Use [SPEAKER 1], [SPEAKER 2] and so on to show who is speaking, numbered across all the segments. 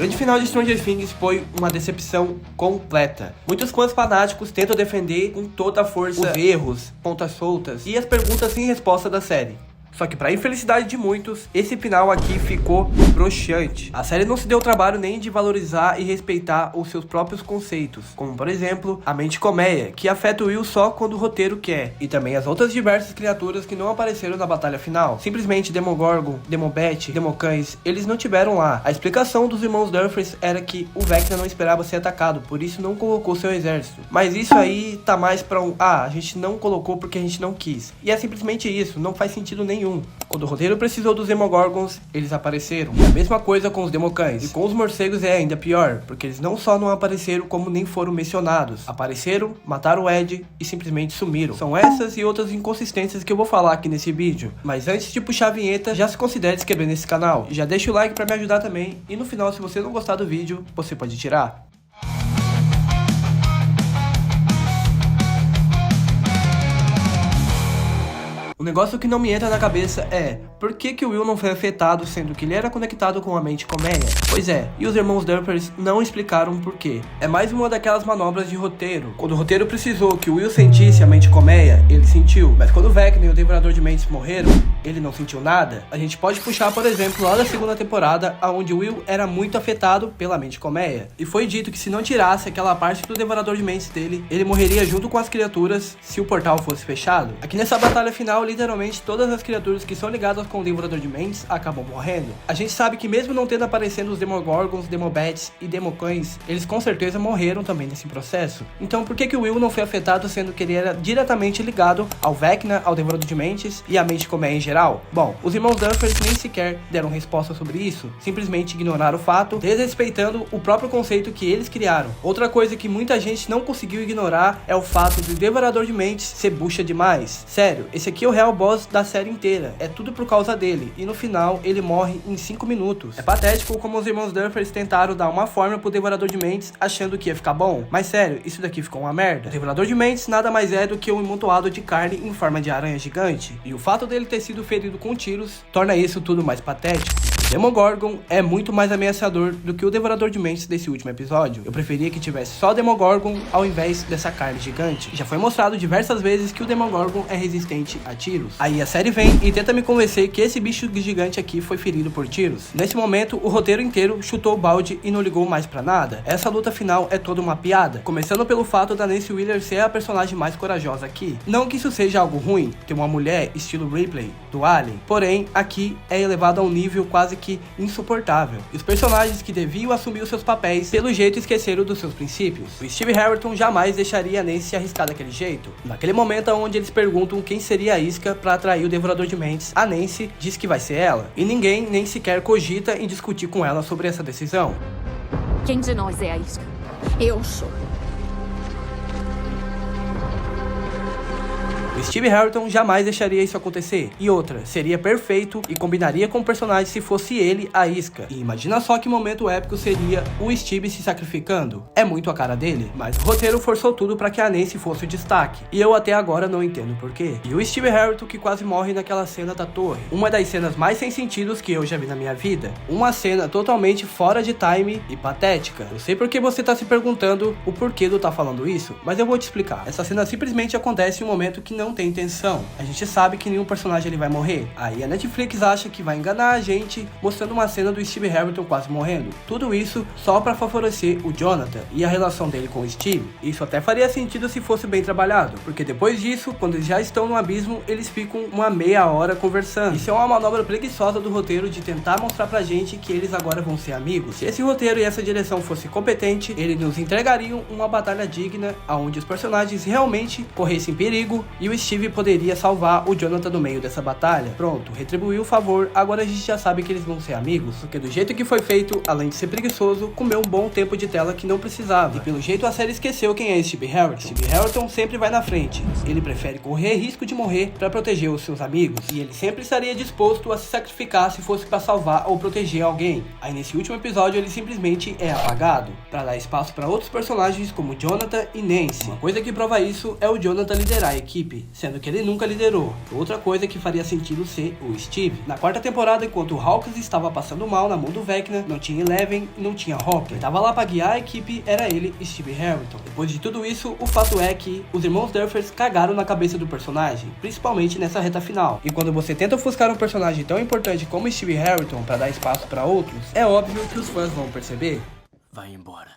[SPEAKER 1] grande final de Stranger Things foi uma decepção completa. Muitos fãs fanáticos tentam defender com toda a força os erros, pontas soltas e as perguntas sem resposta da série. Só que pra infelicidade de muitos, esse final aqui ficou broxante. A série não se deu o trabalho nem de valorizar e respeitar os seus próprios conceitos, como por exemplo, a mente colmeia, que afeta o Will só quando o roteiro quer, e também as outras diversas criaturas que não apareceram na batalha final. Simplesmente Demogorgon, Demobet, Democães, eles não tiveram lá. A explicação dos irmãos Dursley era que o Vecna não esperava ser atacado, por isso não colocou seu exército. Mas isso aí tá mais pra a gente não colocou porque a gente não quis. E é simplesmente isso, não faz sentido nenhum. Quando o roteiro precisou dos Demogorgons, eles apareceram. E a mesma coisa com os Democães. E com os morcegos é ainda pior, porque eles não só não apareceram, como nem foram mencionados. Apareceram, mataram o Ed e simplesmente sumiram. São essas e outras inconsistências que eu vou falar aqui nesse vídeo. Mas antes de puxar a vinheta, já se considere se inscrever nesse canal. E já deixa o like pra me ajudar também. E no final, se você não gostar do vídeo, você pode tirar. O negócio que não me entra na cabeça é, por que o Will não foi afetado, sendo que ele era conectado com a mente colmeia? Pois é, e os irmãos Dursley não explicaram por quê. É mais uma daquelas manobras de roteiro. Quando o roteiro precisou que o Will sentisse a mente colmeia, ele sentiu. Mas quando o Vecna e o Devorador de Mentes morreram, ele não sentiu nada. A gente pode puxar, por exemplo, lá da segunda temporada, onde o Will era muito afetado pela mente colmeia. E foi dito que se não tirasse aquela parte do Devorador de Mentes dele, ele morreria junto com as criaturas se o portal fosse fechado. Aqui nessa batalha final, literalmente todas as criaturas que são ligadas com o Devorador de Mentes acabam morrendo. A gente sabe que mesmo não tendo aparecendo os Demogorgons, Demobets e Democães, eles com certeza morreram também nesse processo. Então por que o Will não foi afetado, sendo que ele era diretamente ligado ao Vecna, ao Devorador de Mentes e à mente colmeia em geral? Bom, os irmãos Dursley nem sequer deram resposta sobre isso, simplesmente ignoraram o fato, desrespeitando o próprio conceito que eles criaram. Outra coisa que muita gente não conseguiu ignorar é o fato do Devorador de Mentes ser bucha demais. Sério, esse aqui é o real boss da série inteira, é tudo por causa dele, e no final ele morre em 5 minutos. É patético como os irmãos Dursley tentaram dar uma forma pro Devorador de Mentes achando que ia ficar bom, mas sério, isso daqui ficou uma merda. O Devorador de Mentes nada mais é do que um amontoado de carne em forma de aranha gigante, e o fato dele ter sido ferido com tiros torna isso tudo mais patético. O Demogorgon é muito mais ameaçador do que o Devorador de Mentes desse último episódio. Eu preferia que tivesse só Demogorgon ao invés dessa carne gigante. Já foi mostrado diversas vezes que o Demogorgon é resistente a tiros. Aí a série vem e tenta me convencer que esse bicho gigante aqui foi ferido por tiros. Nesse momento, o roteiro inteiro chutou o balde e não ligou mais pra nada. Essa luta final é toda uma piada, começando pelo fato da Nancy Wheeler ser a personagem mais corajosa aqui. Não que isso seja algo ruim, ter uma mulher estilo Ripley, do Alien, porém, aqui é elevado a um nível quase que insuportável. E os personagens que deviam assumir os seus papéis, pelo jeito esqueceram dos seus princípios. O Steve Harrington jamais deixaria a Nancy se arriscar daquele jeito. Naquele momento onde eles perguntam quem seria a isca para atrair o Devorador de Mentes, a Nancy diz que vai ser ela. E ninguém nem sequer cogita em discutir com ela sobre essa decisão.
[SPEAKER 2] Quem de nós é a isca? Eu sou.
[SPEAKER 1] O Steve Harrington jamais deixaria isso acontecer. E outra, seria perfeito e combinaria com o personagem se fosse ele a isca. E imagina só que momento épico seria o Steve se sacrificando. É muito a cara dele, mas o roteiro forçou tudo para que a Nancy fosse o destaque. E eu até agora não entendo porquê. E o Steve Harrington que quase morre naquela cena da torre. Uma das cenas mais sem sentidos que eu já vi na minha vida. Uma cena totalmente fora de time e patética. Eu sei porque você tá se perguntando o porquê do tá falando isso, mas eu vou te explicar. Essa cena simplesmente acontece em um momento que não tem intenção. A gente sabe que nenhum personagem ele vai morrer. Aí a Netflix acha que vai enganar a gente, mostrando uma cena do Steve Harrington quase morrendo. Tudo isso só pra favorecer o Jonathan e a relação dele com o Steve. Isso até faria sentido se fosse bem trabalhado, porque depois disso, quando eles já estão no abismo, eles ficam uma meia hora conversando. Isso é uma manobra preguiçosa do roteiro de tentar mostrar pra gente que eles agora vão ser amigos. Se esse roteiro e essa direção fosse competente, eles nos entregariam uma batalha digna, onde os personagens realmente corressem perigo e o Steve poderia salvar o Jonathan no meio dessa batalha. Pronto, retribuiu o favor, agora a gente já sabe que eles vão ser amigos, porque do jeito que foi feito, além de ser preguiçoso, comeu um bom tempo de tela que não precisava. E pelo jeito a série esqueceu quem é Steve Harrington. Steve Harrington sempre vai na frente, ele prefere correr risco de morrer para proteger os seus amigos, e ele sempre estaria disposto a se sacrificar se fosse para salvar ou proteger alguém. Aí nesse último episódio ele simplesmente é apagado, para dar espaço para outros personagens como Jonathan e Nancy. Uma coisa que prova isso é o Jonathan liderar a equipe. sendo que ele nunca liderou. Outra coisa que faria sentido ser o Steve. Na quarta temporada, enquanto o Hawkins estava passando mal na mão do Vecna, não tinha Eleven e não tinha Hopper. Quem tava lá pra guiar a equipe era ele, Steve Harrington. Depois de tudo isso, o fato é que os irmãos Duffers cagaram na cabeça do personagem, principalmente nessa reta final. E quando você tenta ofuscar um personagem tão importante como Steve Harrington para dar espaço para outros, é óbvio que os fãs vão perceber.
[SPEAKER 3] Vai embora.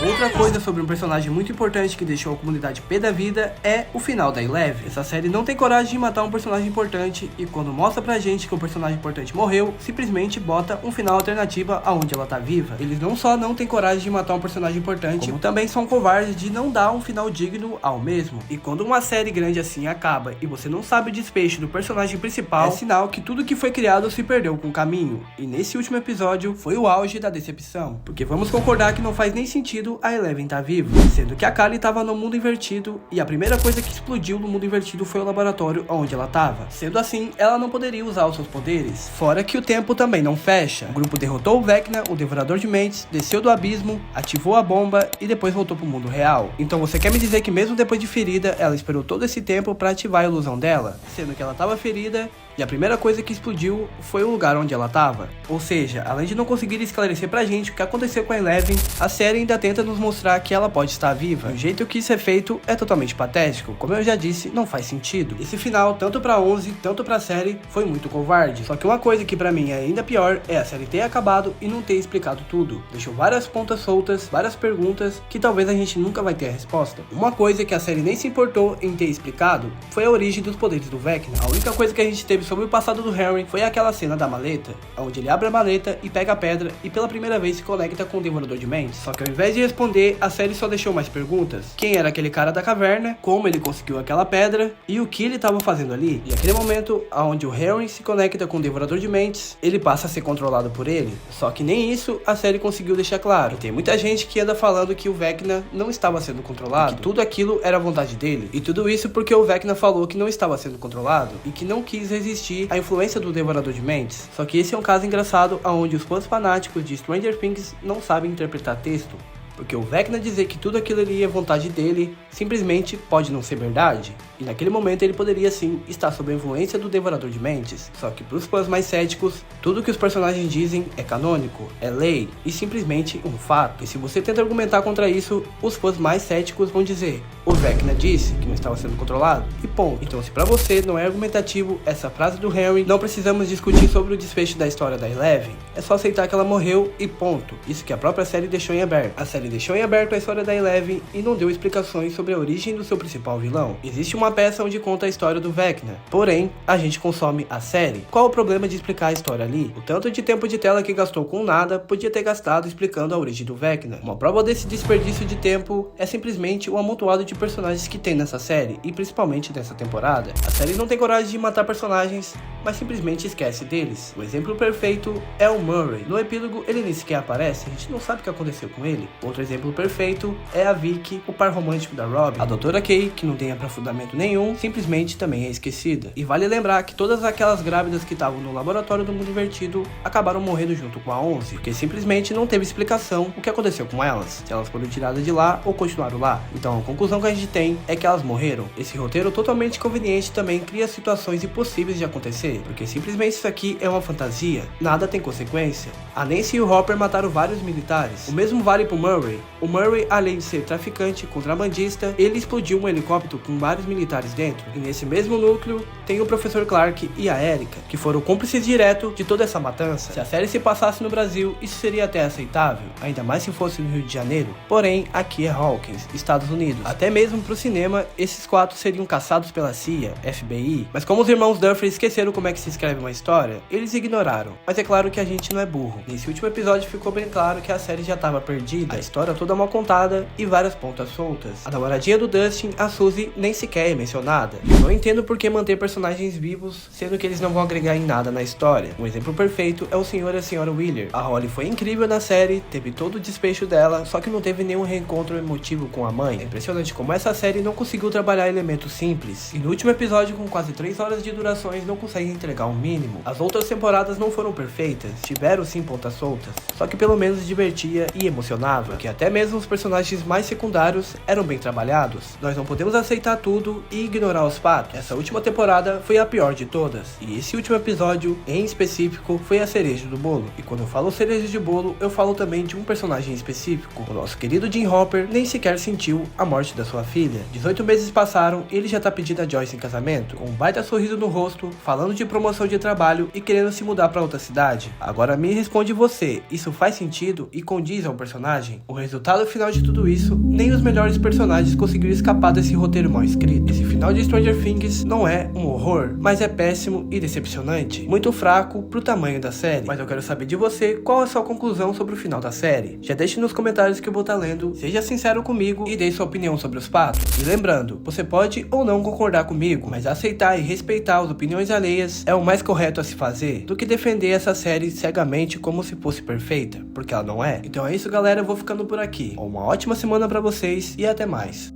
[SPEAKER 1] Outra coisa sobre um personagem muito importante que deixou a comunidade pé da vida é o final da Eleven. Essa série não tem coragem de matar um personagem importante e quando mostra pra gente que o personagem importante morreu, simplesmente bota um final alternativo aonde ela tá viva. Eles não só não têm coragem de matar um personagem importante, como também são covardes de não dar um final digno ao mesmo. E quando uma série grande assim acaba e você não sabe o desfecho do personagem principal, é sinal que tudo que foi criado se perdeu com o caminho. E nesse último episódio foi o auge da decepção, porque vamos concordar que não faz nem sentido a Eleven tá viva, sendo que a Kali tava no mundo invertido e a primeira coisa que explodiu no mundo invertido foi o laboratório onde ela tava. Sendo assim, ela não poderia usar os seus poderes. Fora que o tempo também não fecha. O grupo derrotou o Vecna, o Devorador de Mentes, desceu do abismo, ativou a bomba e depois voltou pro mundo real. Então você quer me dizer que mesmo depois de ferida, ela esperou todo esse tempo pra ativar a ilusão dela? Sendo que ela tava ferida e a primeira coisa que explodiu foi o lugar onde ela tava. Ou seja, além de não conseguir esclarecer pra gente o que aconteceu com a Eleven, a série ainda tenta nos mostrar que ela pode estar viva. O jeito que isso é feito é totalmente patético. Como eu já disse, não faz sentido. Esse final, tanto pra 11, tanto pra série, foi muito covarde. Só que uma coisa que pra mim é ainda pior é a série ter acabado e não ter explicado tudo. Deixou várias pontas soltas, várias perguntas que talvez a gente nunca vai ter a resposta. Uma coisa que a série nem se importou em ter explicado foi a origem dos poderes do Vecna. A única coisa que a gente teve sobre o passado do Henry foi aquela cena da maleta, onde ele abre a maleta e pega a pedra e pela primeira vez se conecta com o Devorador de Mentes. Só que ao invés de responder, a série só deixou mais perguntas. Quem era aquele cara da caverna, como ele conseguiu aquela pedra e o que ele estava fazendo ali. E aquele momento onde o Henry se conecta com o Devorador de Mentes, ele passa a ser controlado por ele. Só que nem isso a série conseguiu deixar claro. E tem muita gente que anda falando que o Vecna não estava sendo controlado, que tudo aquilo era vontade dele. E tudo isso porque o Vecna falou que não estava sendo controlado e que não quis resistir à influência do Devorador de Mentes. Só que esse é um caso engraçado onde os fãs fanáticos de Stranger Things não sabem interpretar texto. Porque o Vecna dizer que tudo aquilo ali é vontade dele, simplesmente pode não ser verdade. E naquele momento ele poderia sim estar sob a influência do Devorador de Mentes. Só que para os fãs mais céticos, tudo que os personagens dizem é canônico, é lei e simplesmente um fato. E se você tenta argumentar contra isso, os fãs mais céticos vão dizer: o Vecna disse que não estava sendo controlado e ponto. Então se para você não é argumentativo essa frase do Henry, não precisamos discutir sobre o desfecho da história da Eleven. É só aceitar que ela morreu e ponto. Isso que a própria série deixou em aberto. A série deixou em aberto a história da Eleven e não deu explicações sobre a origem do seu principal vilão. Existe uma peça onde conta a história do Vecna, porém, a gente consome a série. Qual o problema de explicar a história ali? O tanto de tempo de tela que gastou com nada, podia ter gastado explicando a origem do Vecna. Uma prova desse desperdício de tempo é simplesmente o amontoado de personagens que tem nessa série, e principalmente nessa temporada. A série não tem coragem de matar personagens, mas simplesmente esquece deles. O exemplo perfeito é o Murray. No epílogo, ele nem sequer aparece, a gente não sabe o que aconteceu com ele. Outro exemplo perfeito é a Vicky, o par romântico da Robin. A Doutora Kay, que não tem aprofundamento nenhum, simplesmente também é esquecida. E vale lembrar que todas aquelas grávidas que estavam no laboratório do mundo invertido acabaram morrendo junto com a 11, porque simplesmente não teve explicação o que aconteceu com elas, se elas foram tiradas de lá ou continuaram lá. Então a conclusão que a gente tem é que elas morreram. Esse roteiro totalmente conveniente também cria situações impossíveis de acontecer, porque simplesmente isso aqui é uma fantasia, nada tem consequência. A Nancy e o Hopper mataram vários militares. O mesmo vale pro Murray. O Murray, além de ser traficante, contrabandista, ele explodiu um helicóptero com vários militares dentro. E nesse mesmo núcleo tem o Professor Clark e a Erica, que foram cúmplices direto de toda essa matança. Se a série se passasse no Brasil, isso seria até aceitável, ainda mais se fosse no Rio de Janeiro. Porém, aqui é Hawkins, Estados Unidos. Até mesmo pro cinema, esses quatro seriam caçados pela CIA, FBI. Mas como os irmãos Duffer esqueceram como é que se escreve uma história, eles ignoraram. Mas é claro que a gente não é burro. Nesse último episódio ficou bem claro que a série já estava perdida, a história toda mal contada e várias pontas soltas. A namoradinha do Dustin, a Suzy, nem sequer é mencionada. Eu não entendo por que manter personagens vivos, sendo que eles não vão agregar em nada na história. Um exemplo perfeito é o Sr. e a Sra. Wheeler. A Holly foi incrível na série, teve todo o desfecho dela, só que não teve nenhum reencontro emotivo com a mãe. É impressionante como essa série não conseguiu trabalhar elementos simples. E no último episódio, com quase 3 horas de durações, não consegue entregar o mínimo. As outras temporadas não foram perfeitas, tiveram sim pontas soltas, só que pelo menos divertia e emocionava, que até mesmo os personagens mais secundários eram bem trabalhados. Nós não podemos aceitar tudo e ignorar os fatos. Essa última temporada foi a pior de todas, e esse último episódio, em específico, foi a cereja do bolo. E quando eu falo cereja de bolo, eu falo também de um personagem específico. O nosso querido Jim Hopper nem sequer sentiu a morte da sua filha. 18 meses passaram e ele já tá pedindo a Joyce em casamento, com um baita sorriso no rosto, falando de promoção de trabalho e querendo se mudar pra outra cidade. Agora me responde você, isso faz sentido e condiz ao personagem? O resultado final de tudo isso, nem os melhores personagens conseguiram escapar desse roteiro mal escrito. Esse final de Stranger Things não é um horror, mas é péssimo e decepcionante. Muito fraco pro tamanho da série. Mas eu quero saber de você, qual é a sua conclusão sobre o final da série? Já deixe nos comentários que eu vou estar lendo, seja sincero comigo e dê sua opinião sobre os fatos. E lembrando, você pode ou não concordar comigo, mas aceitar e respeitar as opiniões alheias é o mais correto a se fazer, do que defender essa série cegamente como se fosse perfeita, porque ela não é. Então é isso galera, eu vou ficando por aqui. Uma ótima semana pra vocês e até mais.